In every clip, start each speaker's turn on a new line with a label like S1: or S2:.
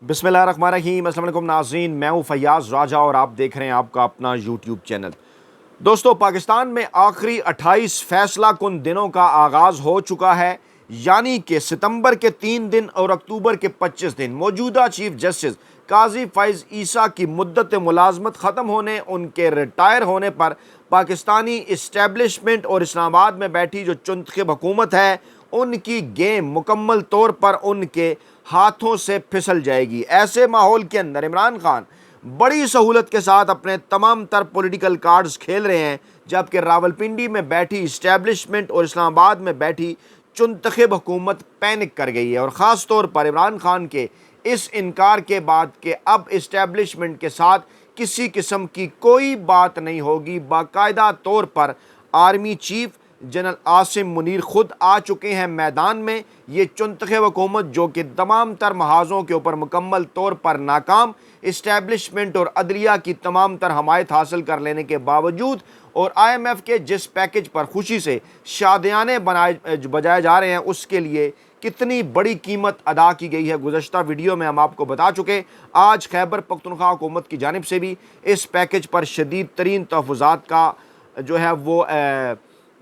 S1: बिस्मिल्लाहिर्रहमानिर्रहीम। अस्सलाम वालेकुम नाज़रीन, मैं हूँ फैयाज़ राजा और आप देख रहे हैं आपका अपना यूट्यूब चैनल। दोस्तों, पाकिस्तान में आखिरी 28 फैसला कुन दिनों का आगाज़ हो चुका है, यानी कि सितंबर के 3 दिन और अक्टूबर के 25 दिन। मौजूदा चीफ जस्टिस काजी फ़ैज़ ईसा की मुद्दत मुलाजमत ख़त्म होने, उनके रिटायर होने पर पाकिस्तानी इस्टेब्लिशमेंट और इस्लामाबाद में बैठी जो चुंतखब हुकूमत है, उनकी गेम मुकम्मल तौर पर उनके हाथों से फिसल जाएगी। ऐसे माहौल के अंदर इमरान खान बड़ी सहूलत के साथ अपने तमाम तर पॉलिटिकल कार्ड्स खेल रहे हैं, जबकि रावलपिंडी में बैठी इस्टेब्लिशमेंट और इस्लामाबाद में बैठी चुंतखब हुकूमत पैनिक कर गई है। और ख़ास तौर पर इमरान खान के इस इनकार के बाद कि अब इस्टेब्लिशमेंट के साथ किसी किस्म की कोई बात नहीं होगी, बाकायदा तौर पर army chief general Asim Munir खुद आ चुके हैं मैदान में। ये चुंतखब हुकूमत जो कि तमाम तर महाजों के ऊपर मुकम्मल तौर पर नाकाम, इस्टेब्लिशमेंट और अदलिया की तमाम तर हमायत हासिल कर लेने के बावजूद और IMF के जिस पैकेज पर खुशी से शादियाने बजाए जा रहे हैं, उसके लिए कितनी बड़ी कीमत अदा की गई है, गुज़श्ता वीडियो में हम आपको बता चुके। आज खैबर पख्तूनख्वा हुकूमत की जानिब से भी इस पैकेज पर शदीद तरीन तहफ़्फ़ुज़ात का जो है वो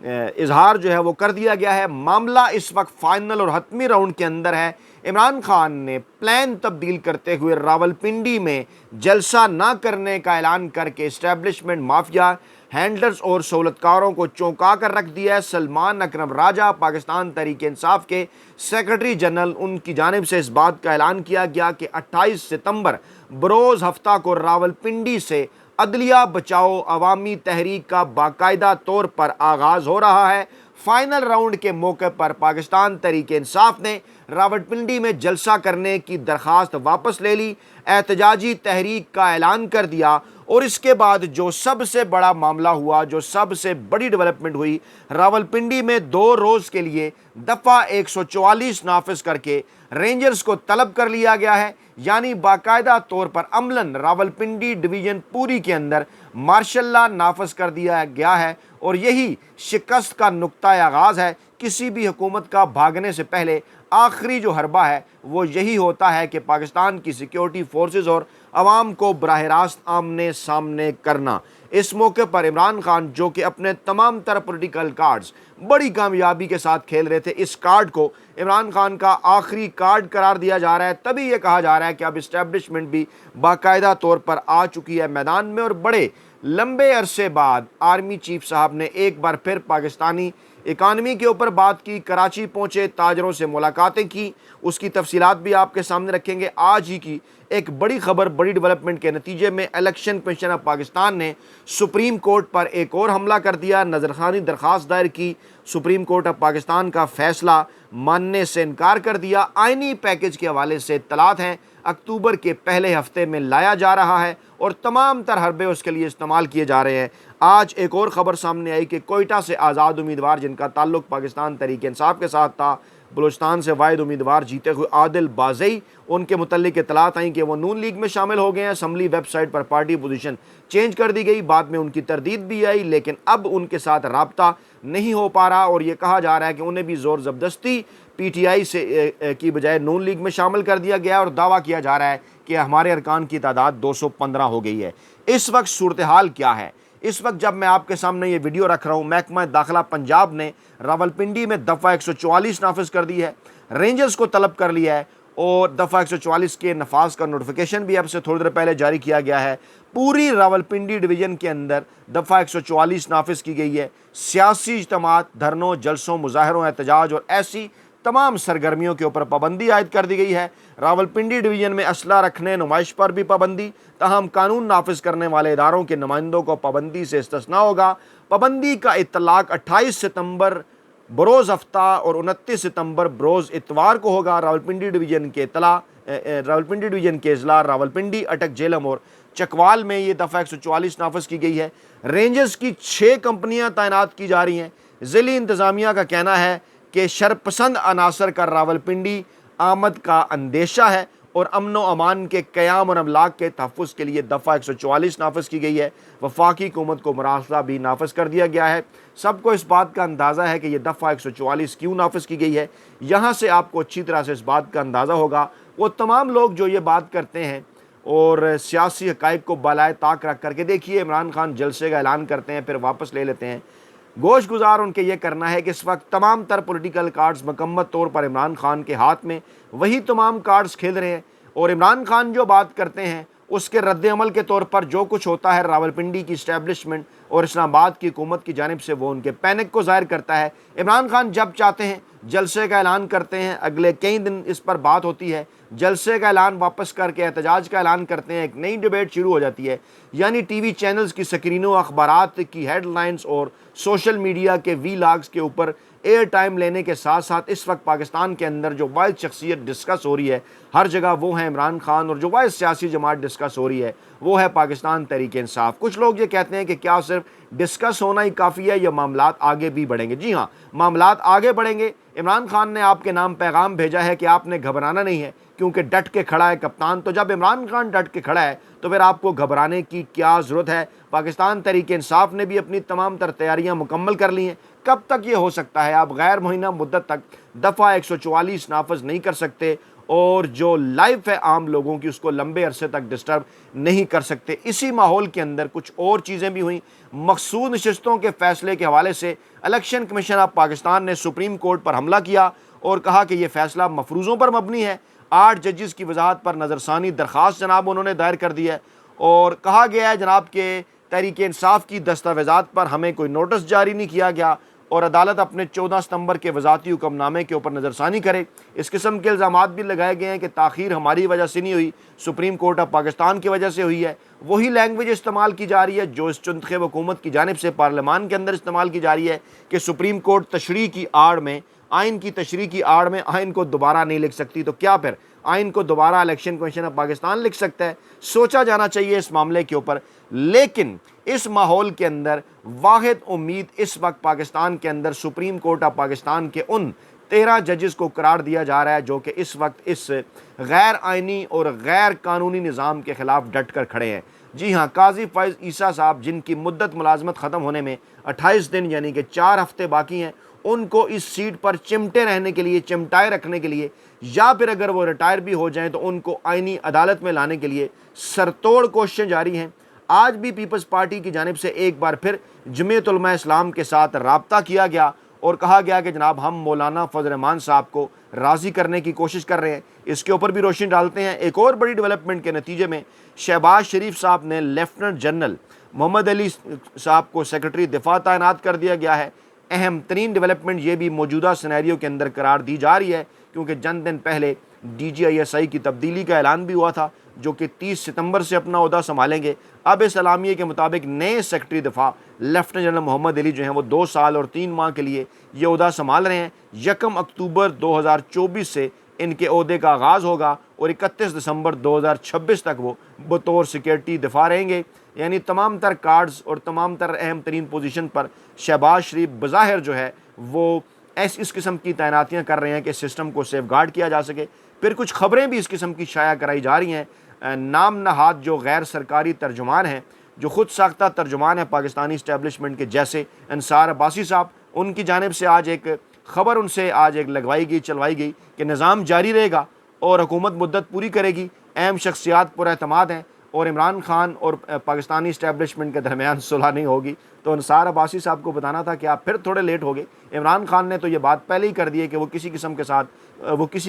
S1: इजहार जो है वो कर दिया गया है। मामला इस वक्त फाइनल और हतमी राउंड के अंदर है। इमरान खान ने प्लान तब्दील करते हुए रावलपिंडी में जलसा ना करने का ऐलान करके इस्टेब्लिशमेंट माफिया हैंडलर्स और सहूलतकारों को चौंका कर रख दिया है। सलमान अकरम राजा पाकिस्तान तहरीक इंसाफ के सेक्रेटरी जनरल, उनकी जानिब से इस बात का ऐलान किया गया कि 28 सितंबर बरोज़ हफ्ता को रावलपिंडी से अदलिया बचाओ अवामी तहरीक का बाकायदा तौर पर आगाज़ हो रहा है। फाइनल राउंड के मौके पर पाकिस्तान तहरीक इंसाफ ने रावलपिंडी में जलसा करने की दरख्वास्त वापस ले ली, एहतजाजी तहरीक का ऐलान कर दिया। और इसके बाद जो सबसे बड़ा मामला हुआ, जो सबसे बड़ी डेवलपमेंट हुई, रावलपिंडी में 2 रोज़ के लिए दफ़ा 144 नाफिज करके रेंजर्स को तलब कर लिया गया है। यानी बाकायदा तौर पर अमलन रावलपिंडी डिवीज़न पूरी के अंदर मार्शल लॉ नाफिज कर दिया गया है। और यही शिकस्त का नुक्ता आगाज़ है। किसी भी हुकूमत का भागने से पहले आखिरी जो हरबा है वो यही होता है कि पाकिस्तान की सिक्योरिटी फोर्सेस और अवाम को बराह रास्त आमने सामने करना। इस मौके पर इमरान खान जो कि अपने तमाम तरह पॉलिटिकल कार्ड्स बड़ी कामयाबी के साथ खेल रहे थे, इस कार्ड को इमरान खान का आखिरी कार्ड करार दिया जा रहा है। तभी ये कहा जा रहा है कि अब इस्टेब्लिशमेंट भी बाकायदा तौर पर आ चुकी है मैदान में। और बड़े लंबे अरसे बाद आर्मी चीफ साहब ने एक बार फिर पाकिस्तानी इकानमी के ऊपर बात की, कराची पहुँचे, ताजरों से मुलाकातें की, उसकी तफसीलात भी आपके सामने रखेंगे। आज ही की एक बड़ी खबर, बड़ी डेवलपमेंट के नतीजे में इलेक्शन कमीशन ऑफ पाकिस्तान ने सुप्रीम कोर्ट पर एक और हमला कर दिया, नज़रखानी दरख्वास्त दायर की। सुप्रीम कोर्ट ऑफ पाकिस्तान का फैसला मानने से इनकार कर दिया। आइनी पैकेज के हवाले से इत्तलात हैं, अक्टूबर के पहले हफ्ते में लाया जा रहा है और तमाम तर हरबे उसके लिए इस्तेमाल किए जा रहे हैं। आज एक और ख़बर सामने आई कि कोयटा से आज़ाद उम्मीदवार जिनका ताल्लुक़ पाकिस्तान तहरीक इंसाफ के साथ था, बलूचिस्तान से वाहिद उम्मीदवार जीते हुए आदिल बाज़ई, उनके मुतल्लिक इत्तलात आई कि वो नून लीग में शामिल हो गए हैं। असम्बली वेबसाइट पर पार्टी पोजीशन चेंज कर दी गई, बाद में उनकी तरदीद भी आई, लेकिन अब उनके साथ रब्ता नहीं हो पा रहा और ये कहा जा रहा है कि उन्हें भी ज़ोर ज़बरदस्ती PTI से की बजाय नून लीग में शामिल कर दिया गया और दावा किया जा रहा है कि हमारे अरकान की तादाद 215 हो गई है। इस वक्त सूरत हाल क्या है? इस वक्त जब मैं आपके सामने ये वीडियो रख रहा हूँ, महकमा दाखिला पंजाब ने रावलपिंडी में दफ़ा 144 नाफिज कर दी है, रेंजर्स को तलब कर लिया है और दफ़ा 144 के नफाज का नोटिफिकेशन भी अब से थोड़ी देर पहले जारी किया गया है। पूरी रावलपिंडी डिवीज़न के अंदर दफ़ा 144 नाफिज की गई है। सियासी इज्तिमात, धरनों, जलसों, मुजाहरों, एहतजाज और ऐसी तमाम सरगर्मियों के ऊपर पाबंदी आयद कर दी गई है। रावलपिंडी डिवीज़न में असला रखने, नुमाइश पर भी पाबंदी, तहम कानून नाफिज करने वाले इदारों के नुमाइंदों को पाबंदी से इस्तिस्ना होगा। पाबंदी का इत्तलाक 28 सितंबर बरोज़ हफ्ता और 29 सितंबर बरोज़ इतवार को होगा। रावलपिंडी डिवीज़न के अजला रावलपिंडी, अटक, जेलम और चकवाल में ये दफ़ा 144 नाफिज की गई है। रेंजर्स की 6 कंपनियाँ तैनात की जा रही हैं। ज़िली इंतज़ामिया का कहना है कि शरपसंद अनासर का रावलपिंडी आमद का अंदेशा है और अमन व अमान के क़याम और अमलाक के तहफ़्फ़ुज़ के लिए दफ़ा 144 नाफिज की गई है। वफाकी हुकूमत को मुरासला भी नाफिज कर दिया गया है। सबको इस बात का अंदाज़ा है कि यह दफ़ा 144 क्यों नाफिज की गई है। यहाँ से आपको अच्छी तरह से इस बात का अंदाज़ा होगा वो तमाम लोग जो ये बात करते हैं और सियासी हक़ाइक़ को बालाए ताक रख करके, देखिए इमरान खान जलसे का ऐलान करते हैं फिर वापस ले लेते हैं। गोश गुजार उनके ये करना है कि इस वक्त तमाम तर पॉलिटिकल कार्ड्स मुकम्मल तौर पर इमरान खान के हाथ में, वही तमाम कार्ड्स खेल रहे हैं और इमरान खान जो बात करते हैं उसके रद्द अमल के तौर पर जो कुछ होता है रावलपिंडी की इस्टेब्लिशमेंट और इस्लामाबाद की हुकूमत की जानिब से, वो उनके पैनिक को ज़ाहिर करता है। इमरान खान जब चाहते हैं जलसे का ऐलान करते हैं, अगले कई दिन इस पर बात होती है, जलसे का ऐलान वापस करके एहतजाज का ऐलान करते हैं, एक नई डिबेट शुरू हो जाती है। यानी टीवी चैनल्स की स्क्रीनों, अखबारात की हेडलाइंस और सोशल मीडिया के वीलॉग्स के ऊपर एयर टाइम लेने के साथ साथ इस वक्त पाकिस्तान के अंदर जो वाहिद शख्सियत डिस्कस हो रही है हर जगह, वो है इमरान खान, और जो वाहिद सियासी जमात डिस्कस हो रही है वो है पाकिस्तान तहरीक इंसाफ। कुछ लोग ये कहते हैं कि क्या सिर्फ डिस्कस होना ही काफ़ी है या मामलात आगे भी बढ़ेंगे? जी हाँ, मामलात आगे बढ़ेंगे। इमरान खान ने आपके नाम पैगाम भेजा है कि आपने घबराना नहीं है क्योंकि डट के खड़ा है कप्तान। तो जब इमरान खान डट के खड़ा है तो फिर आपको घबराने की क्या ज़रूरत है? पाकिस्तान तहरीक इंसाफ ने भी अपनी तमाम तर तैयारियां मुकम्मल कर ली हैं। कब तक ये हो सकता है? आप गैर मुहिना मुद्दत तक दफ़ा 144 नाफज नहीं कर सकते और जो लाइफ है आम लोगों की उसको लंबे अरसे तक डिस्टर्ब नहीं कर सकते। इसी माहौल के अंदर कुछ और चीज़ें भी हुई। मखसूस नशिस्तों के फैसले के हवाले से इलेक्शन कमीशन ऑफ पाकिस्तान ने सुप्रीम कोर्ट पर हमला किया और कहा कि यह फैसला मफरूज़ों पर मबनी है। 8 जजेस की वजाहत पर नज़रसानी दरख्वास्त जनाब उन्होंने दायर कर दी है और कहा गया है जनाब के तहरीक इंसाफ की दस्तावेज़ात पर हमें कोई नोटिस जारी नहीं किया गया और अदालत अपने 14 सितंबर के वज़ाती हुक्मनामे के ऊपर नज़रसानी करे। इस किस्म के इल्ज़ामात भी लगाए गए हैं कि ताख़ीर हमारी वजह से नहीं हुई, सुप्रीम कोर्ट ऑफ पाकिस्तान की वजह से हुई है। वही लैंग्वेज इस्तेमाल की जा रही है जो इस चुनखे हुकूमत की जानिब से पार्लियामान के अंदर इस्तेमाल की जा रही है कि सुप्रीम कोर्ट तशरीह की आड़ में, आइन की तशरीह की आड़ में आइन को दोबारा नहीं लिख सकती। तो क्या फिर आइन को दोबारा इलेक्शन कमीशन ऑफ पाकिस्तान लिख सकता है? सोचा जाना चाहिए इस मामले के ऊपर। लेकिन इस माहौल के अंदर वाहिद उम्मीद इस वक्त पाकिस्तान के अंदर सुप्रीम कोर्ट ऑफ पाकिस्तान के उन 13 जजेस को करार दिया जा रहा है जो कि इस वक्त इस गैर आइनी और गैर कानूनी निज़ाम के ख़िलाफ़ डट कर खड़े हैं। जी हाँ, काजी फैज़ ईसा साहब जिनकी मुद्दत मुलाजमत ख़त्म होने में 28 दिन यानी कि 4 हफ्ते बाकी हैं, उनको इस सीट पर चिमटे रहने के लिए, चिमटाए रखने के लिए, या फिर अगर वो रिटायर भी हो जाएं तो उनको आइनी अदालत में लाने के लिए सरतोड़ कोशिशें जारी हैं। आज भी पीपल्स पार्टी की जानिब से एक बार फिर जमीयत उलमा इस्लाम के साथ राब्ता किया गया और कहा गया कि जनाब हम मौलाना फजल रहमान साहब को राज़ी करने की कोशिश कर रहे हैं। इसके ऊपर भी रोशनी डालते हैं। एक और बड़ी डेवलपमेंट के नतीजे में शहबाज शरीफ साहब ने लेफ्टिनेंट जनरल मोहम्मद अली साहब को सेक्रेटरी दिफा तैनात कर दिया गया है। अहम तरीन डेवलपमेंट ये भी मौजूदा सिनेरियो के अंदर करार दी जा रही है क्योंकि चंद दिन पहले DGISI की तब्दीली का ऐलान भी हुआ था जो कि 30 सितंबर से अपना ओहदा संभालेंगे। अब इस एलामिये के मुताबिक नए सेक्रेटरी दिफा लेफ्टिनेंट जनरल मोहम्मद अली जो हैं वो 2 साल और 3 माह के लिए ये ओहदा संभाल रहे हैं। 1 अक्टूबर 2024 से इनके ओहदे का आगाज़ होगा और 31 दिसंबर 2026 तक वो बतौर सिक्योरिटी दिफा रहेंगे। यानी तमाम तर कार्ड्स और तमाम तर अहम तरीन पोजीशन पर शहबाज शरीफ बज़ाहिर जो है वो इस किस्म की तैनातियाँ कर रहे हैं कि सिस्टम को सेफगार्ड किया जा सके। फिर कुछ खबरें भी इस किस्म की शाया कराई जा रही हैं। नाम नहाद जो गैर सरकारी तर्जुमान हैं, जो खुद साख्ता तर्जुमान है पाकिस्तानी इस्टेब्लिशमेंट के, जैसे अंसार अब्बासी साहब, उनकी जानिब से आज एक ख़बर उनसे आज एक लगवाई गई, चलवाई गई कि निज़ाम जारी रहेगा और हुकूमत मुद्दत पूरी करेगी। अहम शख्सियात पुरएतमाद हैं और इमरान खान और पाकिस्तानी इस्टेब्लिशमेंट के दरमियान सुलह नहीं होगी। तो अंसार अब्बासी साहब को बताना था कि आप फिर थोड़े लेट हो गए। इमरान खान ने तो ये बात पहले ही कर दी है कि वो किसी के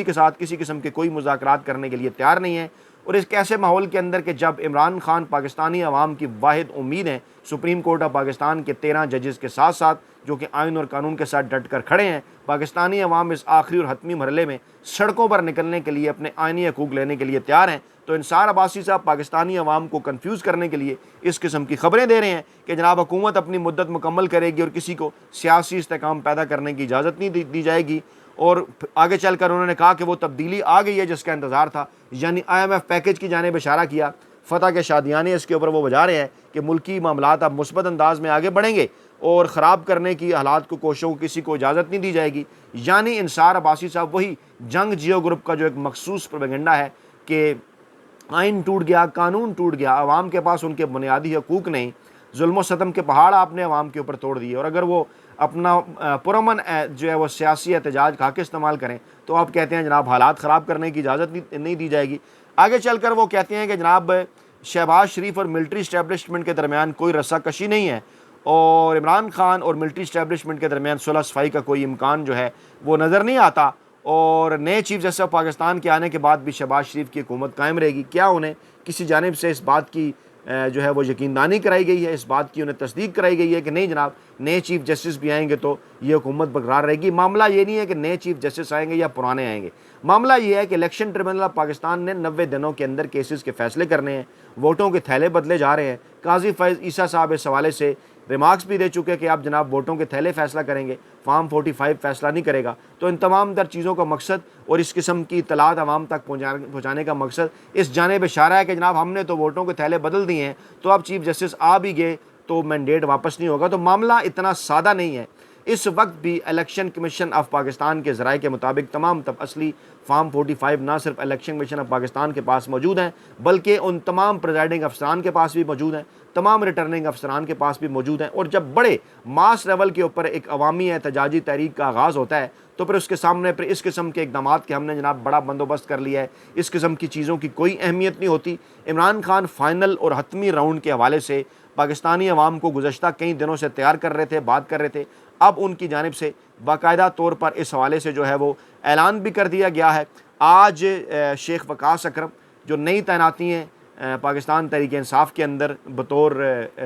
S1: साथ किसी किस्म के कोई मुज़ाकरात करने के लिए तैयार नहीं है। और इस कैसे माहौल के अंदर कि जब इमरान खान पाकिस्तानी अवाम की वाहिद उम्मीद है, सुप्रीम कोर्ट ऑफ पाकिस्तान के 13 जजेस के साथ साथ जो कि आइन और कानून के साथ डट कर खड़े हैं, पाकिस्तानी अवाम इस आखिरी और हतमी मरहले में सड़कों पर निकलने के लिए, अपने आइनी हकूक़ लेने के लिए तैयार हैं। तो अंसार अब्बासी साहब पाकिस्तानी अवाम को कन्फ्यूज़ करने के लिए इस किस्म की खबरें दे रहे हैं कि जनाब हुकूमत अपनी मुद्दत मुकम्मल करेगी और किसी को सियासी इस्तेकाम पैदा करने की इजाज़त नहीं दी जाएगी। और आगे चलकर उन्होंने कहा कि वो तब्दीली आ गई है जिसका इंतज़ार था, यानी IMF पैकेज की जानिब इशारा किया। फ़तह के शादियाने इसके ऊपर वो बजा रहे हैं कि मुल्की मामलात अब मुस्बत अंदाज में आगे बढ़ेंगे और ख़राब करने की हालात को कोशिशों को किसी को इजाज़त नहीं दी जाएगी। यानी अंसार अब्बासी साहब वही जंग जियो ग्रुप का जो एक मखसूस प्रोपेगेंडा है कि आइन टूट गया, कानून टूट गया, आवाम के पास उनके बुनियादी हकूक़ नहीं, जुल्म सतम के पहाड़ आपने आवाम के ऊपर तोड़ दिए और अगर वो अपना पुरअमन जो है वो सियासी एहतजाज खा के इस्तेमाल करें, तो आप कहते हैं जनाब हालात ख़राब करने की इजाज़त नहीं दी जाएगी। आगे चलकर वो कहते हैं कि जनाब शहबाज शरीफ और मिलिट्री इस्टेब्लिशमेंट के दरमियान कोई रस्साकशी नहीं है और इमरान खान और मिलिट्री इस्टेब्लिशमेंट के दरमियान सुलह सफाई का कोई इम्कान जो है वो नज़र नहीं आता। और नए चीफ जस्टिस ऑफ पाकिस्तान के आने के बाद भी शहबाज शरीफ की हुकूमत कायम रहेगी। क्या उन्हें किसी जानिब से इस बात की जो है वो यकीनदानी कराई गई है, इस बात की उन्हें तस्दीक कराई गई है कि नहीं जनाब नए चीफ जस्टिस भी आएंगे तो ये हुकूमत बरकरार रहेगी? मामला ये नहीं है कि नए चीफ जस्टिस आएंगे या पुराने आएंगे, मामला ये है कि इलेक्शन ट्रिब्यूनल ऑफ पाकिस्तान ने 90 दिनों के अंदर केसेस के फैसले करने हैं, वोटों के थैले बदले जा रहे हैं। काजी फैज़ ईसा साहब इस हवाले से रिमार्क्स भी दे चुके हैं कि आप जनाब वोटों के थैले फैसला करेंगे, फार्म 45 फैसला नहीं करेगा। तो इन तमाम तर चीज़ों का मकसद और इस किस्म की इत्तलात आवाम तक पहुँचाने का मकसद इस जानिब इशारा है कि जनाब हमने तो वोटों के थैले बदल दिए हैं, तो अब चीफ जस्टिस आ भी गए तो मैंडेट वापस नहीं होगा। तो मामला इतना सादा नहीं है। इस वक्त भी इलेक्शन कमीशन ऑफ पाकिस्तान के ज़राए के मुताबिक तमाम तब असली फार्म 45 ना सिर्फ इलेक्शन कमीशन ऑफ पाकिस्तान के पास मौजूद हैं बल्कि उन तमाम प्रिजाइडिंग अफसरान के पास भी मौजूद हैं, तमाम रिटर्निंग अफसरान के पास भी मौजूद हैं। और जब बड़े मास लेवल के ऊपर एक अवामी एहतजाजी तहरीक का आगाज़ होता है तो फिर उसके सामने फिर इस किस्म के इकदाम के हमने जनाब बड़ा बंदोबस्त कर लिया है, इस किस्म की चीज़ों की कोई अहमियत नहीं होती। इमरान खान फ़ाइनल और हतमी राउंड के हवाले से पाकिस्तानी अवाम को गुज़श्ता कई दिनों से तैयार कर रहे थे, बात कर रहे थे। अब उनकी जानिब से बाकायदा तौर पर इस हवाले से जो है वो ऐलान भी कर दिया गया है। आज शेख वकास अकरम जो नई तैनाती हैं पाकिस्तान तहरीक इंसाफ के अंदर बतौर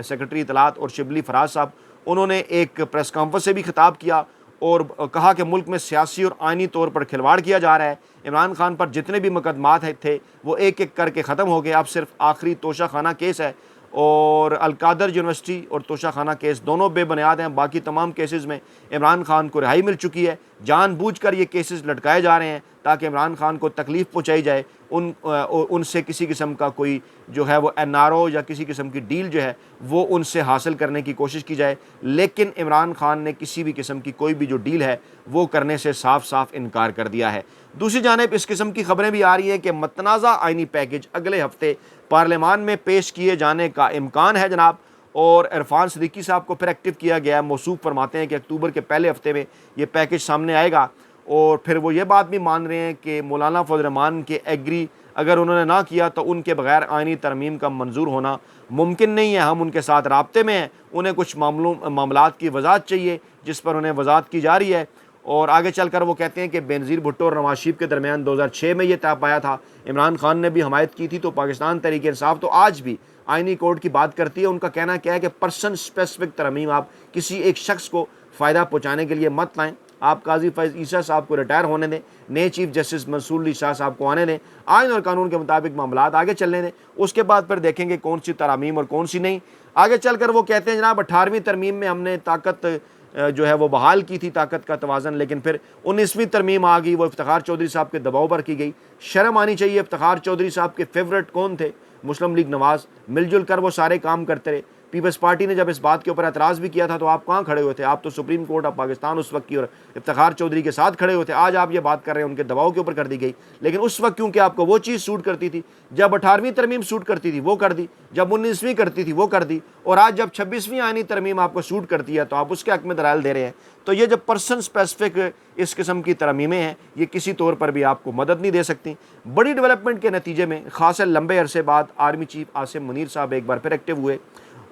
S1: सेक्रेटरी इतलात और शिबली फराज साहब, उन्होंने एक प्रेस कॉन्फ्रेंस से भी खिताब किया और कहा कि मुल्क में सियासी और आइनी तौर पर खिलवाड़ किया जा रहा है। इमरान खान पर जितने भी मुकदमात थे वो एक एक करके ख़त्म हो गए, अब सिर्फ आखिरी तोशा खाना केस है और अलकादर यूनिवर्सिटी और तोशा खाना केस दोनों बेबुनियाद हैं। बाकी तमाम केसेस में इमरान खान को रिहाई मिल चुकी है। जानबूझकर ये केसेस लटकाए जा रहे हैं ताकि इमरान खान को तकलीफ़ पहुंचाई जाए, उनसे किसी किस्म का कोई जो है वो NRO या किसी किस्म की डील जो है वो उनसे हासिल करने की कोशिश की जाए। लेकिन इमरान खान ने किसी भी किस्म की कोई भी जो डील है वो करने से साफ साफ इनकार कर दिया है। दूसरी जानिब इस किस्म की खबरें भी आ रही हैं कि मतनाज़ा आइनी पैकेज अगले हफ्ते पार्लियामान में पेश किए जाने का इम्कान है जनाब। और इरफान सदीकी साहब को फिर एक्टिव किया गया है। मौसूफ फरमाते हैं कि अक्टूबर के पहले हफ्ते में ये पैकेज सामने आएगा। और फिर वो ये बात भी मान रहे हैं कि मौलाना फजल रहमान के एग्री अगर उन्होंने ना किया तो उनके बगैर आइनी तरमीम का मंजूर होना मुमकिन नहीं है। हम उनके साथ राब्ते में हैं, उन्हें कुछ मामलात की वजाहत चाहिए जिस पर उन्हें वजाहत की जा रही है। और आगे चलकर वो कहते हैं कि बेनज़ीर भुट्टो और नवाज शरीफ के दरमियान 2006 में ये तय पाया था, इमरान खान ने भी हमायत की थी। तो पाकिस्तान तहरीक इंसाफ तो आज भी आइनी कोड की बात करती है। उनका कहना क्या है कि पर्सन स्पेसिफिक तरमीम आप किसी एक शख्स को फ़ायदा पहुँचाने के लिए मत लाएँ। आप काजी फैज़ ईसा साहब को रिटायर होने दें, नए चीफ जस्टिस मंसूर अली शाह साहब को आने दें, आइन और कानून के मुताबिक मामलात आगे चलने दें, उसके बाद फिर देखेंगे कौन सी तरामीम और कौन सी नहीं। आगे चलकर वो कहते हैं जनाब 18वीं तरमीम में हमने ताकत जो है वो बहाल की थी, ताकत का तवाज़न, लेकिन फिर 19वीं तरमीम आ गई, वो इफ्तिखार चौधरी साहब के दबाव पर की गई। शर्म आनी चाहिए। इफ्तिखार चौधरी साहब के फेवरेट कौन थे? मुस्लिम लीग नवाज़। मिलजुल कर वो सारे काम करते रहे। पीपल्स पार्टी ने जब इस बात के ऊपर एतराज़ भी किया था तो आप कहाँ खड़े हुए थे? आप तो सुप्रीम कोर्ट ऑफ पाकिस्तान उस वक्त की और इफ्तिखार चौधरी के साथ खड़े हुए थे। आज आप ये बात कर रहे हैं उनके दबाव के ऊपर कर दी गई, लेकिन उस वक्त क्योंकि आपको वो चीज़ सूट करती थी, जब 18वीं तरमीम सूट करती थी वो कर दी, जब 19वीं करती थी वो कर दी, और आज जब 26वीं आइनी तरमीम आपको सूट करती है तो आप उसके हक़ में दलाइल दे रहे हैं। तो ये जब पर्सन स्पेसिफिक इस किस्म की तरमीमें हैं ये किसी तौर पर भी आपको मदद नहीं दे सकती। बड़ी डेवलपमेंट के नतीजे में खास लंबे अरसे बाद आर्मी चीफ आसिम मुनीर साहब एक बार फिर एक्टिव हुए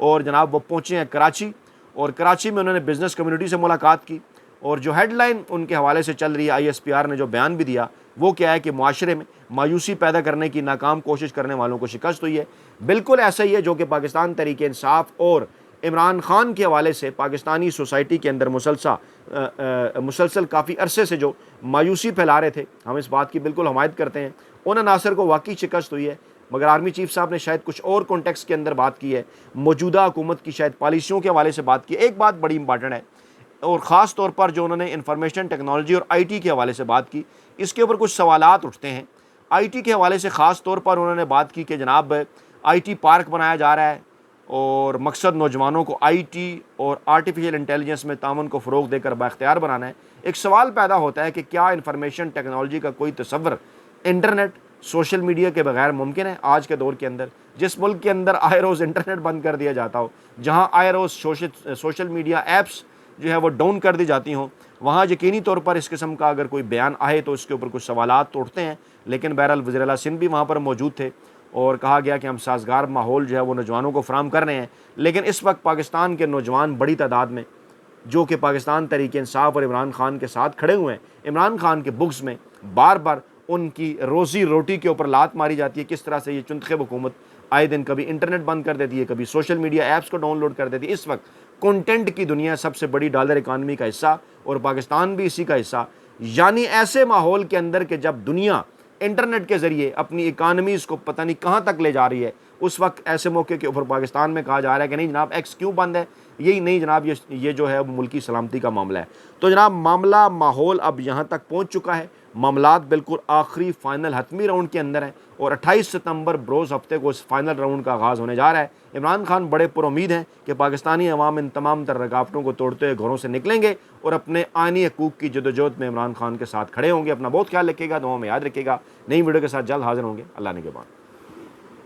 S1: और जनाब वो पहुँचे हैं कराची, और कराची में उन्होंने बिज़नेस कम्युनिटी से मुलाकात की। और जो हेडलाइन उनके हवाले से चल रही है, ISPR ने जो बयान भी दिया वो क्या है कि माशरे में मायूसी पैदा करने की नाकाम कोशिश करने वालों को शिकस्त हुई है। बिल्कुल ऐसा ही है जो कि पाकिस्तान तहरीक इंसाफ और इमरान खान के हवाले से पाकिस्तानी सोसाइटी के अंदर मुसलसल काफ़ी अरसे से जो मायूसी फैला रहे थे, हम इस बात की बिल्कुल हमायत करते हैं। उन अनासर को वाकई शिकस्त हुई है, मगर आर्मी चीफ साहब ने शायद कुछ और कॉन्टेक्स्ट के अंदर बात की है, मौजूदा हुकूमत की शायद पॉलिसियों के हवाले से बात की। एक बात बड़ी इंपॉर्टेंट है और ख़ास तौर पर जो उन्होंने इंफॉर्मेशन टेक्नोलॉजी और IT के हवाले से बात की, इसके ऊपर कुछ सवालात उठते हैं। IT के हवाले से ख़ास तौर पर उन्होंने बात की कि जनाब IT पार्क बनाया जा रहा है और मकसद नौजवानों को IT और आर्टिफिशियल इंटेलिजेंस में ताउन को फ़रोग़ देकर बाख्तियार बनाना है। एक सवाल पैदा होता है कि क्या इंफॉर्मेशन टेक्नोलॉजी का कोई तस्वर इंटरनेट सोशल मीडिया के बगैर मुमकिन है? आज के दौर के अंदर जिस मुल्क के अंदर आए रोज़ इंटरनेट बंद कर दिया जाता हो, जहाँ आए रोज़ सोशल मीडिया ऐप्स जो है वो डाउन कर दी जाती हों, वहाँ यकीनी तौर पर इस किस्म का अगर कोई बयान आए तो इसके ऊपर कुछ सवालात तो उठते हैं। लेकिन बहरहाल वज़ीर आला सिंध भी वहाँ पर मौजूद थे और कहा गया कि हम साजगार माहौल जो है वो नौजवानों को फराहम कर रहे हैं। लेकिन इस वक्त पाकिस्तान के नौजवान बड़ी तादाद में जो कि पाकिस्तान तहरीक इंसाफ और इमरान खान के साथ खड़े हुए हैं, इमरान खान के बुक्स में बार बार उनकी रोज़ी रोटी के ऊपर लात मारी जाती है। किस तरह से ये चुंतखेब हुकूमत आए दिन कभी इंटरनेट बंद कर देती है, कभी सोशल मीडिया ऐप्स को डाउनलोड कर देती है। इस वक्त कंटेंट की दुनिया सबसे बड़ी डॉलर इकानमी का हिस्सा और पाकिस्तान भी इसी का हिस्सा। यानी ऐसे माहौल के अंदर के जब दुनिया इंटरनेट के ज़रिए अपनी इकानमीज़ को पता नहीं कहाँ तक ले जा रही है, उस वक्त ऐसे मौके के ऊपर पाकिस्तान में कहा जा रहा है कि नहीं जनाब एक्स क्यों बंद है, यही नहीं जनाब ये जो है मुल्की सलामती का मामला है। तो जनाब मामला माहौल अब यहाँ तक पहुँच चुका है, मामलात बिल्कुल आखिरी फाइनल हतमी राउंड के अंदर है और 28 सितंबर बरोज़ हफ्ते को इस फाइनल राउंड का आगाज़ होने जा रहा है। इमरान खान बड़े पुरुम्मीद हैं कि पाकिस्तानी अवाम इन तमाम तर रुकावटों को तोड़ते हुए घरों से निकलेंगे और अपने आइनी हकूक़ की जदोजहद में इमरान खान के साथ खड़े होंगे। अपना बहुत ख्याल रखिएगा, दुआओं में याद रखिएगा। नई वीडियो के साथ जल्द हाजिर होंगे। अल्लाह ने के बाद।